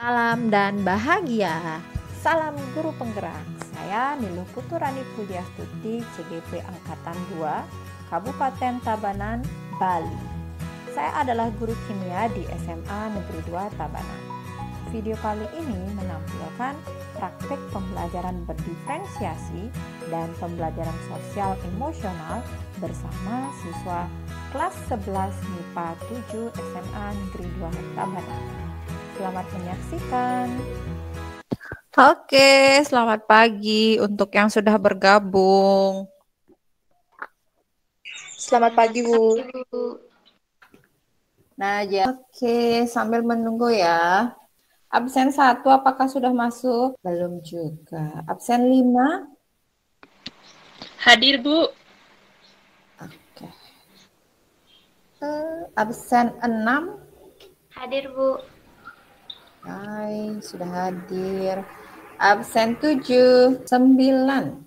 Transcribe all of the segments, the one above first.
Salam dan bahagia. Salam guru penggerak. Saya Niluh Puturani Pudiastuti, CGP Angkatan 2, Kabupaten Tabanan, Bali. Saya adalah guru kimia di SMA Negeri 2 Tabanan. Video kali ini menampilkan praktik pembelajaran berdiferensiasi dan pembelajaran sosial emosional bersama siswa kelas 11 MIPA 7 SMA Negeri 2 Tabanan. Selamat menyaksikan. Oke, selamat pagi untuk yang sudah bergabung. Selamat pagi, Bu. Nah, oke, sambil menunggu ya. Absen 1 apakah sudah masuk? Belum juga. Absen 5? Hadir, Bu. Oke. Absen 6? Hadir, Bu. Hai, sudah hadir. Absen 7, 9.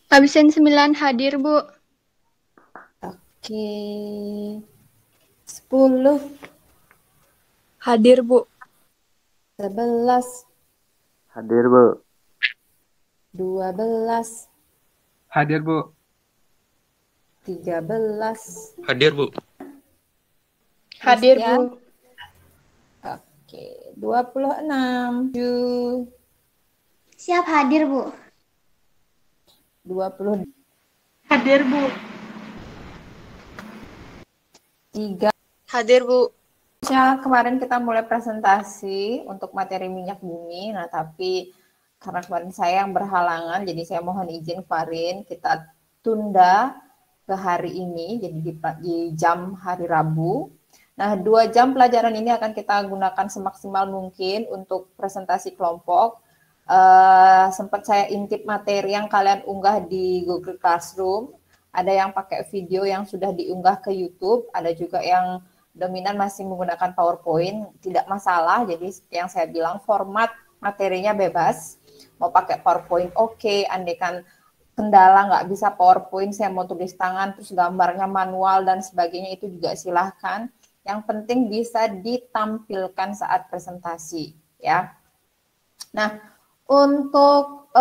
Absen 9 hadir, Bu. Oke. 10. Hadir, Bu. 11. Hadir, Bu. 12. Hadir, Bu. 13. Hadir, Bu. Hadir, Christian? Bu. Oke, 26. 7. Siap hadir, Bu. 20. Hadir, Bu. 3. Hadir, Bu. Kemarin kita mulai presentasi untuk materi minyak bumi. Nah, tapi karena kemarin saya yang berhalangan, jadi saya mohon izin kemarin kita tunda ke hari ini, jadi di jam hari Rabu. Nah, 2 jam pelajaran ini akan kita gunakan semaksimal mungkin untuk presentasi kelompok. Sempat saya intip materi yang kalian unggah di Google Classroom. Ada yang pakai video yang sudah diunggah ke YouTube, ada juga yang dominan masih menggunakan PowerPoint, tidak masalah. Jadi yang saya bilang format materinya bebas. Mau pakai PowerPoint oke, andaikan kendala nggak bisa PowerPoint, saya mau tulis tangan, terus gambarnya manual dan sebagainya, itu juga silahkan. Yang penting bisa ditampilkan saat presentasi, ya. Nah, untuk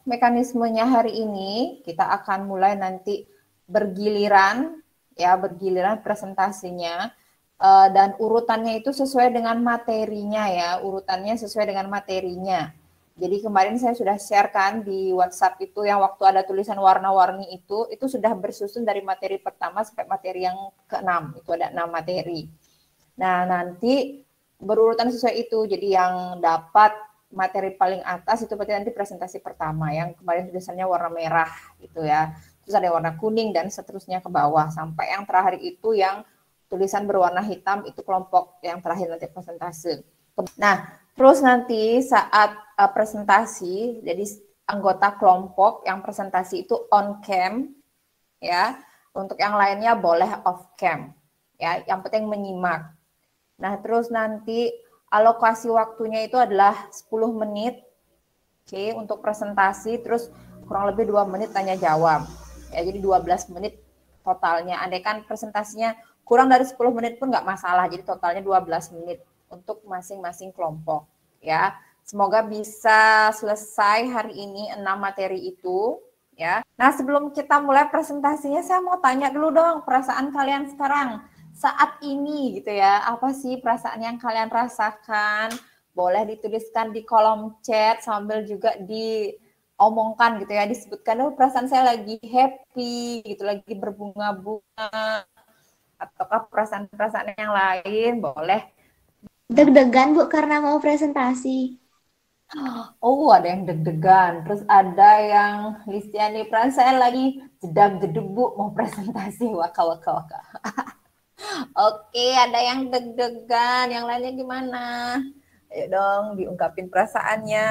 mekanismenya hari ini, kita akan mulai nanti bergiliran, ya, bergiliran presentasinya, dan urutannya itu sesuai dengan materinya, ya, urutannya sesuai dengan materinya. Jadi kemarin saya sudah sharekan di WhatsApp itu yang waktu ada tulisan warna-warni itu sudah bersusun dari materi pertama sampai materi yang ke-6, itu ada 6 materi. Nah, nanti berurutan sesuai itu, jadi yang dapat materi paling atas itu berarti nanti presentasi pertama, yang kemarin tulisannya warna merah gitu ya, terus ada warna kuning dan seterusnya ke bawah, sampai yang terakhir itu yang tulisan berwarna hitam, itu kelompok yang terakhir nanti presentasi. Nah, terus nanti saat presentasi, jadi anggota kelompok yang presentasi itu on cam, ya. Untuk yang lainnya boleh off cam, ya. Yang penting menyimak. Nah, terus nanti alokasi waktunya itu adalah 10 menit, oke, untuk presentasi, terus kurang lebih 2 menit tanya jawab. Ya, jadi 12 menit totalnya. Andaikan presentasinya kurang dari 10 menit pun nggak masalah, jadi totalnya 12 menit untuk masing-masing kelompok, ya. Semoga bisa selesai hari ini 6 materi itu, ya. Nah, sebelum kita mulai presentasinya, saya mau tanya dulu dong perasaan kalian sekarang saat ini gitu ya. Apa sih perasaan yang kalian rasakan? Boleh dituliskan di kolom chat sambil juga diomongkan gitu ya, disebutkan dulu perasaan saya lagi happy gitu, lagi berbunga-bunga, ataukah perasaan-perasaan yang lain, boleh. Deg-degan, Bu, karena mau presentasi. Oh, ada yang deg-degan. Terus ada yang Listiani, perasaan saya lagi jedab-jedub, Bu, mau presentasi. Waka. Oke, ada yang deg-degan. Yang lainnya gimana? Ayo dong, diungkapin perasaannya.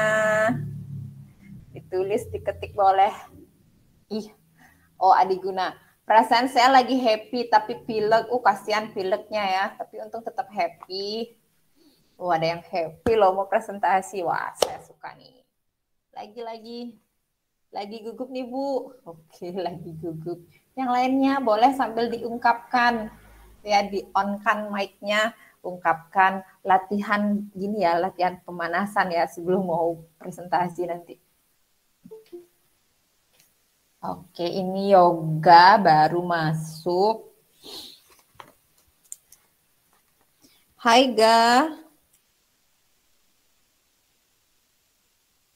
Ditulis, diketik boleh. Adi Guna. Perasaan saya lagi happy, tapi pilek. Kasihan pileknya ya. Tapi untung tetap happy. Ada yang happy loh mau presentasi. Wah, saya suka nih. Lagi gugup nih, Bu. Oke, lagi gugup. Yang lainnya boleh sambil diungkapkan. ya, di-on-kan mic-nya, ungkapkan latihan gini ya, latihan pemanasan ya sebelum mau presentasi nanti. Oke, ini yoga baru masuk. Hai Ga.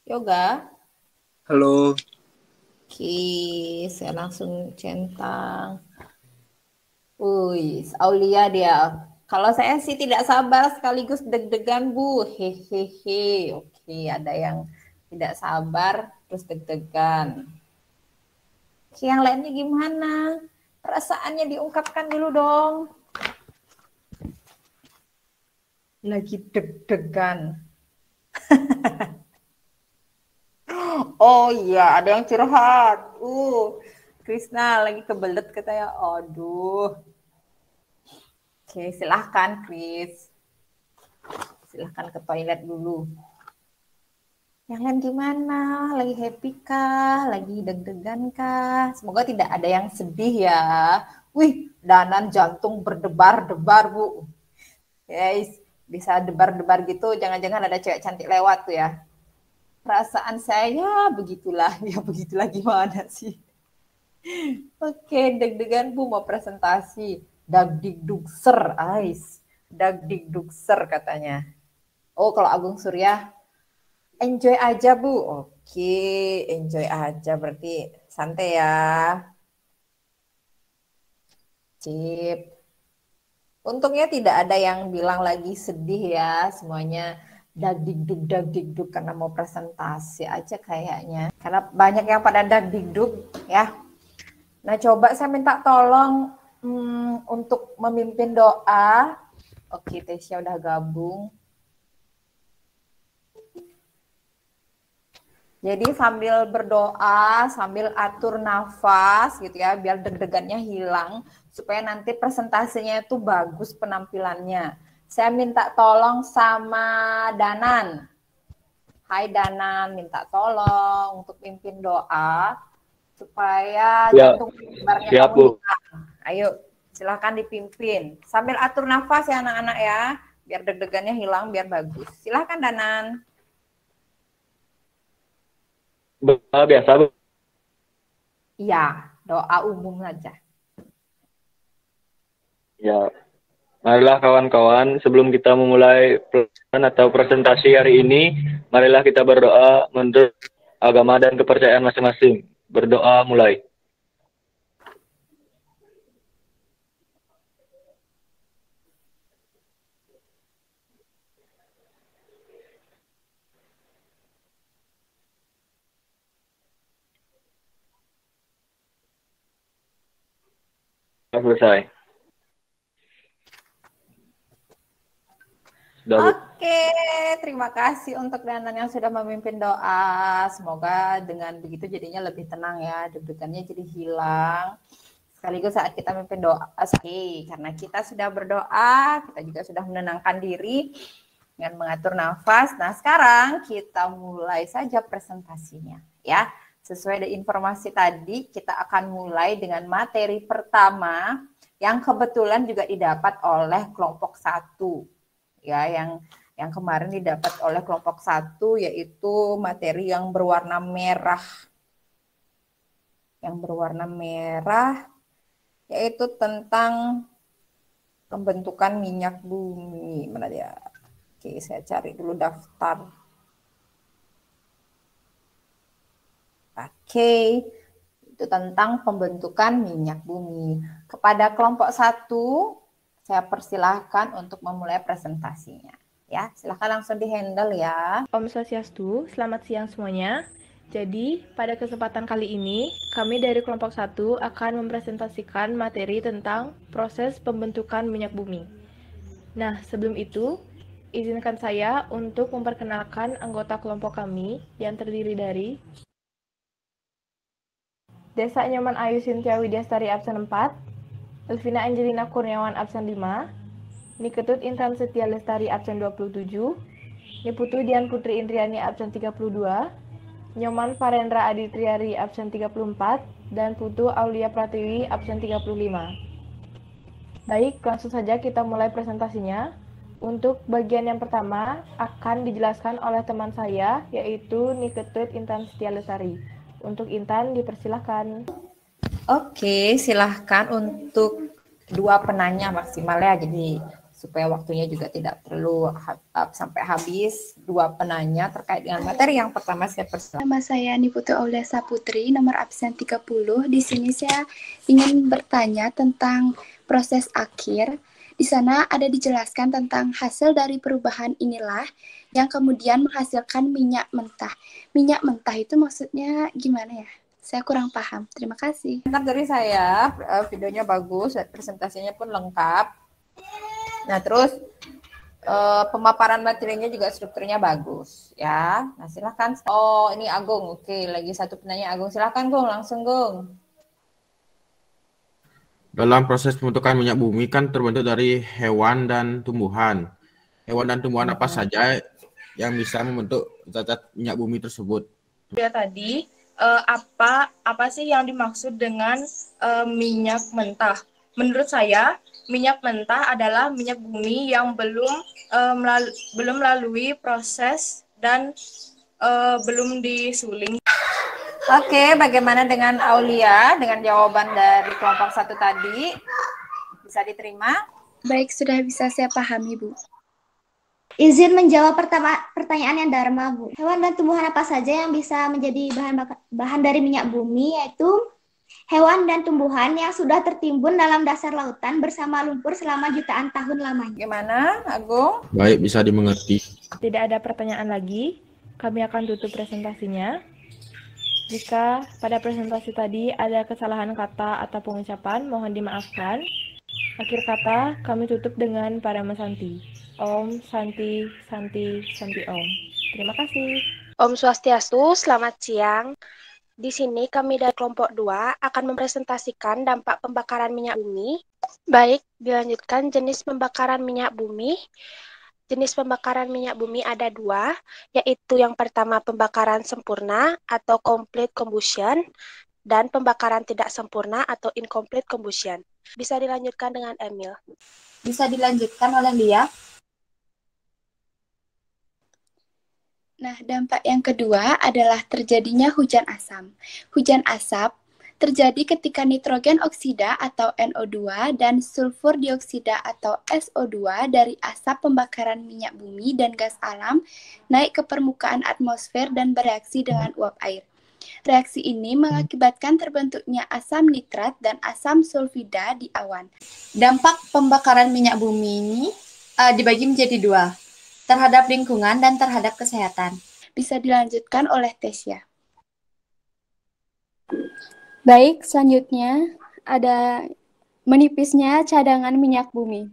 Yoga. Halo. Oke, saya langsung centang. Aulia dia. Kalau saya sih tidak sabar sekaligus deg-degan, Bu. Hehehe. Oke, ada yang tidak sabar terus deg-degan. Oke, yang lainnya gimana? Perasaannya diungkapkan dulu dong. Lagi deg-degan. Oh iya, ada yang curhat. Krisna lagi kebelet katanya. Aduh. Oke, silahkan Kris. Silahkan ke toilet dulu. Yang lain gimana? Lagi happy kah? Lagi deg-degan kah? Semoga tidak ada yang sedih ya. Wih, Danan jantung berdebar-debar, Bu. Guys, bisa debar-debar gitu, jangan-jangan ada cewek cantik lewat tuh ya. Perasaan saya begitulah, ya begitulah gimana sih? Oke, deg-degan Bu mau presentasi. Dagdikdukser, ais. Dagdikdukser katanya. Oh, kalau Agung Surya, enjoy aja Bu. Oke, enjoy aja berarti santai ya. Sip. Untungnya tidak ada yang bilang lagi sedih ya, semuanya dagdikduk karena mau presentasi aja kayaknya. Karena banyak yang pada dagdikduk ya. Nah, coba saya minta tolong untuk memimpin doa. Oke, Tesya udah gabung. Jadi sambil berdoa, sambil atur nafas gitu ya, biar deg-degannya hilang, supaya nanti presentasinya itu bagus penampilannya. Saya minta tolong sama Danan. Hai Danan, minta tolong untuk pimpin doa, supaya jantung berdebarnya kamu hilang. Ayo, silakan dipimpin. Sambil atur nafas ya anak-anak ya, biar deg-degannya hilang, biar bagus. Silakan Danan. Doa biasa, Bu. Iya, doa umum saja. Ya, marilah kawan-kawan, sebelum kita memulai pelajaran atau presentasi hari ini, marilah kita berdoa menurut agama dan kepercayaan masing-masing. Berdoa mulai. Selesai. Oke, terima kasih untuk Danan yang sudah memimpin doa. Semoga dengan begitu jadinya lebih tenang ya, deg-degannya jadi hilang. Sekaligus saat kita memimpin doa, karena kita sudah berdoa, kita juga sudah menenangkan diri dengan mengatur nafas. Nah, sekarang kita mulai saja presentasinya ya. Sesuai dengan informasi tadi, kita akan mulai dengan materi pertama yang kebetulan juga didapat oleh kelompok 1. Ya, yang kemarin didapat oleh kelompok 1 yaitu materi yang berwarna merah. Yang berwarna merah yaitu tentang pembentukan minyak bumi. Mana dia? Oke, saya cari dulu daftar. Oke, itu tentang pembentukan minyak bumi. Kepada kelompok 1, saya persilahkan untuk memulai presentasinya. Ya, silahkan langsung di-handle ya. Om Swastiastu, selamat siang semuanya. Jadi, pada kesempatan kali ini, kami dari kelompok 1 akan mempresentasikan materi tentang proses pembentukan minyak bumi. Nah, sebelum itu, izinkan saya untuk memperkenalkan anggota kelompok kami yang terdiri dari Desa Nyoman Ayu Sintia Widyastari absen 4, Elvina Angelina Kurniawan absen 5, Niketut Intan Setia Lestari absen 27, Niputu Dian Putri Indriani absen 32, Nyoman Farendra Adi Triari absen 34, dan Putu Aulia Pratiwi absen 35. Baik, langsung saja kita mulai presentasinya. Untuk bagian yang pertama akan dijelaskan oleh teman saya, yaitu Niketut Intan Setia Lesari. Untuk Intan, dipersilahkan. Oke, silahkan untuk dua penanya maksimal ya, jadi supaya waktunya juga tidak perlu sampai habis. Dua penanya terkait dengan materi yang pertama saya persilakan. Nama saya Niputu Aulia Saputri, nomor absen 30. Di sini saya ingin bertanya tentang proses akhir. Di sana ada dijelaskan tentang hasil dari perubahan inilah yang kemudian menghasilkan minyak mentah. Minyak mentah itu maksudnya gimana ya? Saya kurang paham. Terima kasih. Bentar dari saya, videonya bagus, presentasinya pun lengkap. Nah, terus pemaparan materinya juga strukturnya bagus ya. Nah, silahkan. Oh, ini Agung. Oke, lagi satu penanya Agung. Silahkan Gung, langsung Gung. Dalam proses pembentukan minyak bumi kan terbentuk dari hewan dan tumbuhan. Hewan dan tumbuhan apa saja yang bisa membentuk zat minyak bumi tersebut? Ya tadi, apa sih yang dimaksud dengan minyak mentah? Menurut saya, minyak mentah adalah minyak bumi yang belum melalui proses dan belum disuling. Oke, bagaimana dengan Aulia dengan jawaban dari kelompok 1 tadi? Bisa diterima? Baik, sudah bisa saya pahami, Bu. Izin menjawab pertanyaan yang Dharma, Bu. Hewan dan tumbuhan apa saja yang bisa menjadi bahan dari minyak bumi, yaitu hewan dan tumbuhan yang sudah tertimbun dalam dasar lautan bersama lumpur selama jutaan tahun lamanya. Gimana, Agung? Baik, bisa dimengerti. Tidak ada pertanyaan lagi, kami akan tutup presentasinya. Jika pada presentasi tadi ada kesalahan kata atau pengucapan, mohon dimaafkan. Akhir kata, kami tutup dengan Parama Santi. Om Santi Santi Santi Om. Terima kasih. Om Swastiastu, selamat siang. Di sini kami dari kelompok 2 akan mempresentasikan dampak pembakaran minyak bumi. Baik, dilanjutkan jenis pembakaran minyak bumi. Jenis pembakaran minyak bumi ada 2, yaitu yang pertama pembakaran sempurna atau complete combustion, dan pembakaran tidak sempurna atau incomplete combustion. Bisa dilanjutkan dengan Emil. Bisa dilanjutkan oleh Lia. Nah, dampak yang kedua adalah terjadinya hujan asam. Hujan asap terjadi ketika nitrogen oksida atau NO2 dan sulfur dioksida atau SO2 dari asap pembakaran minyak bumi dan gas alam naik ke permukaan atmosfer dan bereaksi dengan uap air. Reaksi ini mengakibatkan terbentuknya asam nitrat dan asam sulfida di awan. Dampak pembakaran minyak bumi ini dibagi menjadi 2, terhadap lingkungan dan terhadap kesehatan. Bisa dilanjutkan oleh Tesya. Baik, selanjutnya ada menipisnya cadangan minyak bumi.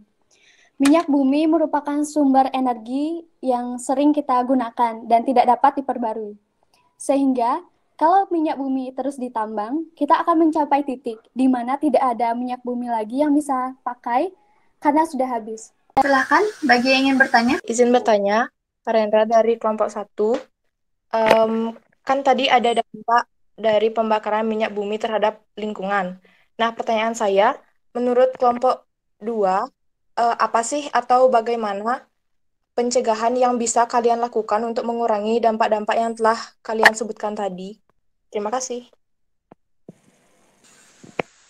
Minyak bumi merupakan sumber energi yang sering kita gunakan dan tidak dapat diperbarui. Sehingga kalau minyak bumi terus ditambang, kita akan mencapai titik di mana tidak ada minyak bumi lagi yang bisa pakai karena sudah habis. Silakan bagi yang ingin bertanya. Izin bertanya, Parendra dari kelompok 1. Kan tadi ada dampak dari pembakaran minyak bumi terhadap lingkungan. Nah, pertanyaan saya, menurut kelompok 2, apa sih atau bagaimana pencegahan yang bisa kalian lakukan untuk mengurangi dampak-dampak yang telah kalian sebutkan tadi? Terima kasih.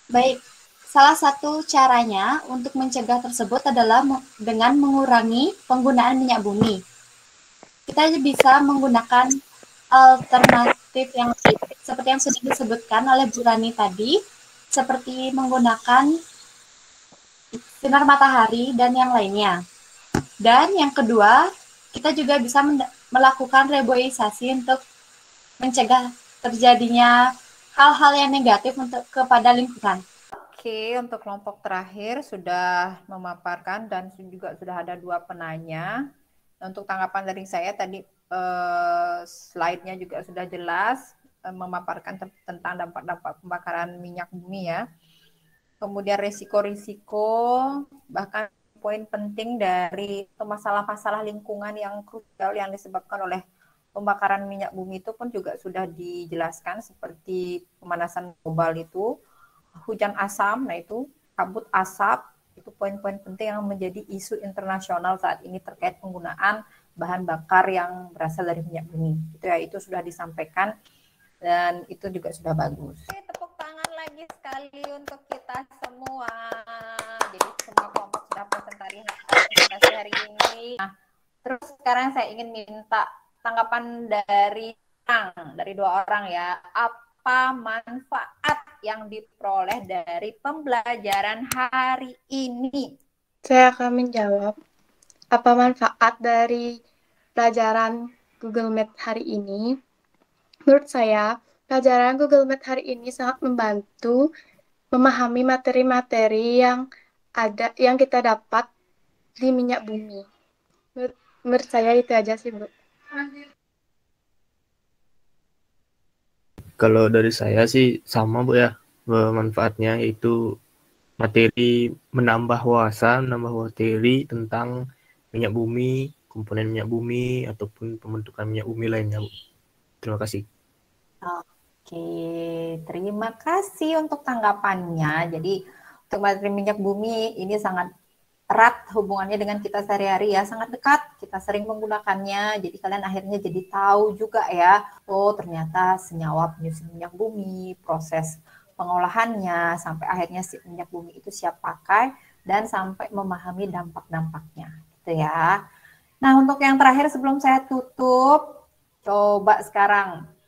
Baik, salah satu caranya untuk mencegah tersebut adalah dengan mengurangi penggunaan minyak bumi. Kita bisa menggunakan alternatif yang seperti yang sudah disebutkan oleh Bu Rani tadi, seperti menggunakan sinar matahari dan yang lainnya. Dan yang kedua, kita juga bisa melakukan reboisasi untuk mencegah terjadinya hal-hal yang negatif kepada lingkungan. Oke, untuk kelompok terakhir sudah memaparkan dan juga sudah ada 2 penanya. Untuk tanggapan dari saya tadi slide-nya juga sudah jelas memaparkan tentang dampak-dampak pembakaran minyak bumi ya. Kemudian risiko-risiko, bahkan poin penting dari masalah-masalah lingkungan yang krusial yang disebabkan oleh pembakaran minyak bumi itu pun juga sudah dijelaskan, seperti pemanasan global itu, hujan asam, nah itu kabut asap, Itu poin-poin penting yang menjadi isu internasional saat ini terkait penggunaan bahan bakar yang berasal dari minyak bumi. Itu sudah disampaikan dan itu juga sudah bagus. Oke, tepuk tangan lagi sekali untuk kita semua. Jadi semua kelompok sudah presentasi hari ini. Nah, terus sekarang saya ingin minta tanggapan dari dua orang ya. Apa manfaat yang diperoleh dari pembelajaran hari ini? Saya akan menjawab. Apa manfaat dari pelajaran Google Meet hari ini? Menurut saya, pelajaran Google Meet hari ini sangat membantu memahami materi-materi yang kita dapat di minyak bumi. Menurut saya itu aja sih, Bu. Kalau dari saya sih sama, Bu ya. Manfaatnya yaitu materi menambah wawasan, menambah materi tentang minyak bumi, komponen minyak bumi, ataupun pembentukan minyak bumi lainnya, Bu. Terima kasih. Oke, terima kasih untuk tanggapannya. Jadi untuk materi minyak bumi ini sangat erat hubungannya dengan kita sehari-hari ya, sangat dekat, kita sering menggunakannya, jadi kalian akhirnya jadi tahu juga ya, oh ternyata senyawa penyusun minyak bumi, proses pengolahannya, sampai akhirnya si minyak bumi itu siap pakai, dan sampai memahami dampak-dampaknya, gitu ya. Nah untuk yang terakhir sebelum saya tutup, coba sekarang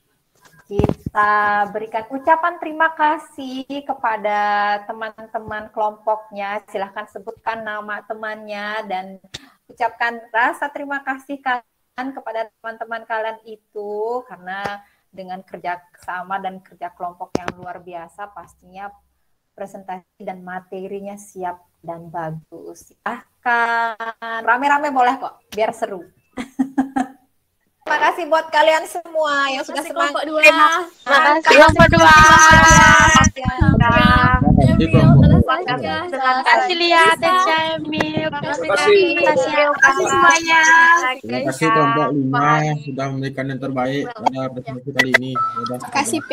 kita berikan ucapan terima kasih kepada teman-teman kelompoknya. Silahkan sebutkan nama temannya dan ucapkan rasa terima kasih kalian kepada teman-teman kalian itu. Karena dengan kerja sama dan kerja kelompok yang luar biasa, pastinya presentasi dan materinya siap dan bagus. Silahkan, rame-rame boleh kok, biar seru. Terima kasih buat kalian semua yang sudah semangat. Terima kasih kelompok 2. Terima kasih Lia, Teca, Emil. Terima kasih semuanya. Terima kasih kelompok 5 yang sudah memberikan yang terbaik pada presentasi kali ini. Terima kasih, P.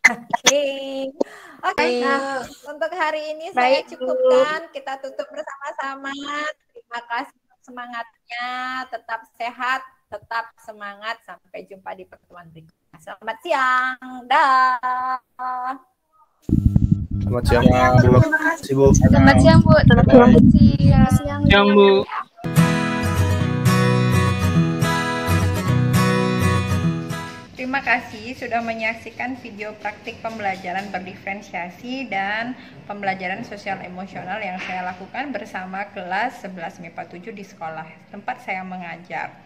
Oke. Untuk hari ini saya cukupkan. Kita tutup bersama-sama. Terima kasih semangatnya, tetap sehat, tetap semangat. Sampai jumpa di pertemuan berikutnya. Selamat siang. Dah. Selamat siang, Bu. Selamat siang, Bu. Selamat siang, Bu. Terima kasih sudah menyaksikan video praktik pembelajaran berdiferensiasi dan pembelajaran sosial emosional yang saya lakukan bersama kelas 11 MIPA 7 di sekolah tempat saya mengajar.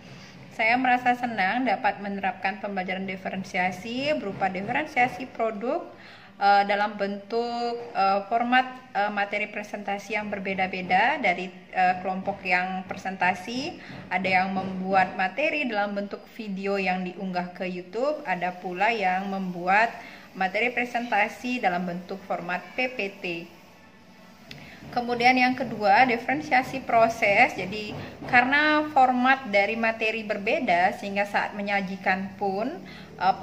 Saya merasa senang dapat menerapkan pembelajaran diferensiasi berupa diferensiasi produk dalam bentuk format materi presentasi yang berbeda-beda dari kelompok yang presentasi. Ada yang membuat materi dalam bentuk video yang diunggah ke YouTube, ada pula yang membuat materi presentasi dalam bentuk format PPT. Kemudian yang kedua, diferensiasi proses. Jadi karena format dari materi berbeda sehingga saat menyajikan pun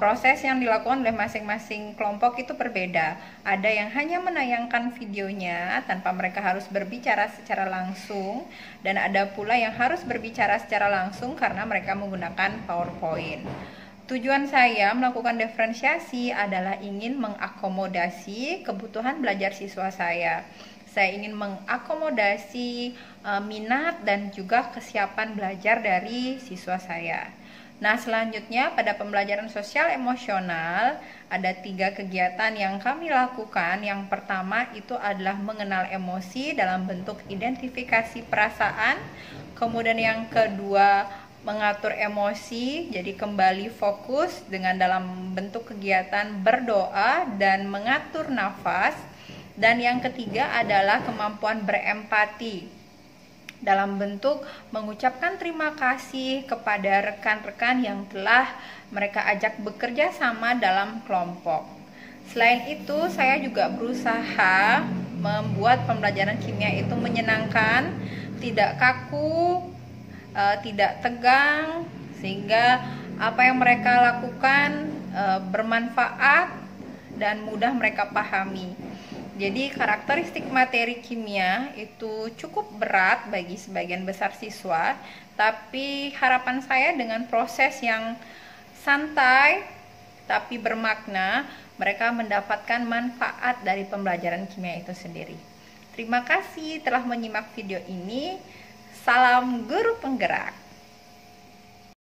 proses yang dilakukan oleh masing-masing kelompok itu berbeda. Ada yang hanya menayangkan videonya tanpa mereka harus berbicara secara langsung, dan ada pula yang harus berbicara secara langsung karena mereka menggunakan PowerPoint. Tujuan saya melakukan diferensiasi adalah ingin mengakomodasi kebutuhan belajar siswa saya. Saya ingin mengakomodasi minat dan juga kesiapan belajar dari siswa saya. Nah, selanjutnya pada pembelajaran sosial emosional ada 3 kegiatan yang kami lakukan. Yang pertama itu adalah mengenal emosi dalam bentuk identifikasi perasaan. Kemudian yang kedua mengatur emosi, jadi kembali fokus dengan dalam bentuk kegiatan berdoa dan mengatur nafas. Dan yang ketiga adalah kemampuan berempati dalam bentuk mengucapkan terima kasih kepada rekan-rekan yang telah mereka ajak bekerja sama dalam kelompok. Selain itu, saya juga berusaha membuat pembelajaran kimia itu menyenangkan, tidak kaku, tidak tegang, sehingga apa yang mereka lakukan bermanfaat dan mudah mereka pahami. Jadi karakteristik materi kimia itu cukup berat bagi sebagian besar siswa, tapi harapan saya dengan proses yang santai tapi bermakna, mereka mendapatkan manfaat dari pembelajaran kimia itu sendiri. Terima kasih telah menyimak video ini. Salam guru penggerak.